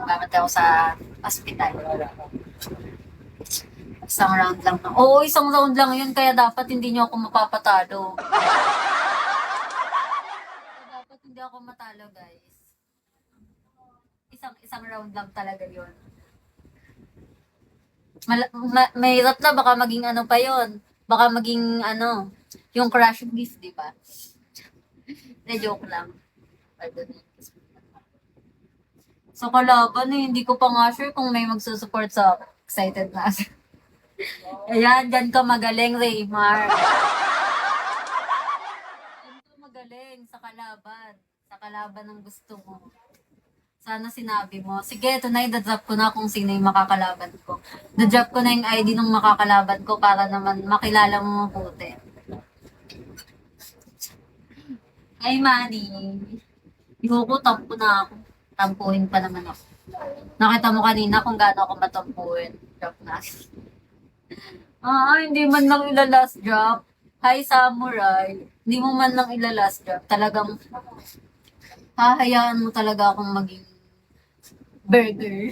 Magbabatay ako sa hospital. Isang round lang. Oo, isang round lang yun, kaya dapat hindi niyo ako mapapatalo. Kaya dapat hindi ako matalo, guys. Isang round lang talaga yun. Mahirap na, baka maging ano pa yon. Baka maging ano, yung crush kiss, di ba? Na joke lang. Pardon. So, kalaban eh, hindi ko pa nga sure kung may magsusupport sa excited na. Ayan, dyan ka magaling, Raymar. Dyan ka magaling sa kalaban. Sa kalaban ng gusto mo. Sana sinabi mo. Sige, tonight, da-drop ko na kung sino yung makakalaban ko. Da-drop ko na yung ID ng makakalaban ko para naman makilala mo mabuti. Ay, Manny. Yuko, tampo na ako. Tampuhin pa naman ako. Nakita mo kanina kung gaano ako matampuhin. Drop na. Hindi man lang ila-last drop. Hi, Samurai. Hindi mo man lang ila-last drop. Talagang hahayaan mo talaga akong maging burger.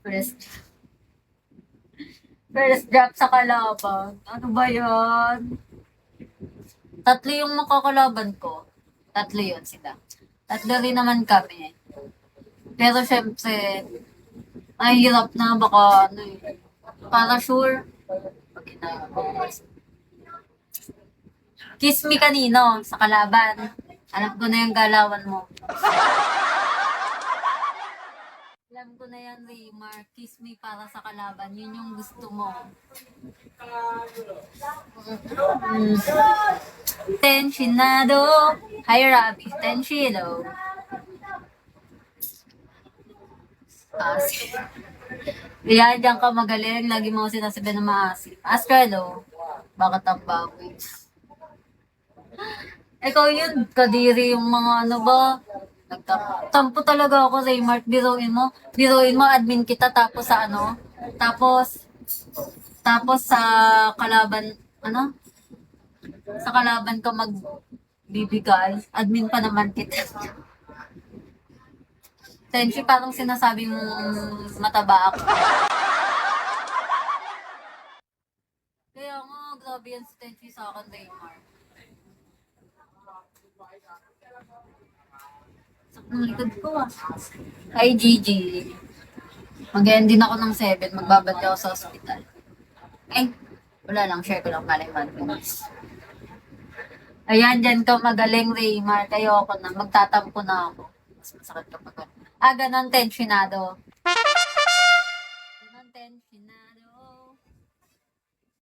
First, first drop sa kalaban. Ano ba yan? Tatlo yung makakalaban ko. Tatlo yun sila. Tatlo rin naman kami. Pero syempre, ay hirap na baka ano eh. Para sure. Pag Kiss me kanino sa kalaban. Alam ko na yung galawan mo. Alam ko na yan, Raymar. Kiss me para sa kalaban. Yun yung gusto mo. Mm. Tensionado. Hi, Robby. Tensido. Sige. Kaya diyan ka magaling. Lagi mo sinasabi na maasim. Ask her, hello. Bakit ang baboy? Ikaw yun, kadiri yung mga ano ba? Nagtampo talaga ako, Raymart. Biruin mo, admin kita, tapos sa ano? Tapos sa kalaban, ano? Sa kalaban ka magbibigay. Admin pa naman kita. Tenshi, parang sinasabi mo mataba ako. Kaya nga, grabe yan si Tenshi sa akin, Raymart. Ang likod ko ah. Hi, Gigi. Mag-end din ako ng 7. Magbabad ako sa ospital. Ay, wala lang. Share ko lang pala yung advice. Ayan, dyan ka magaling, Raymar. Kayo ako na. Magtatampo na ako. Mas masakit kapag ano. Ganon, tensionado. Ganon, tensionado.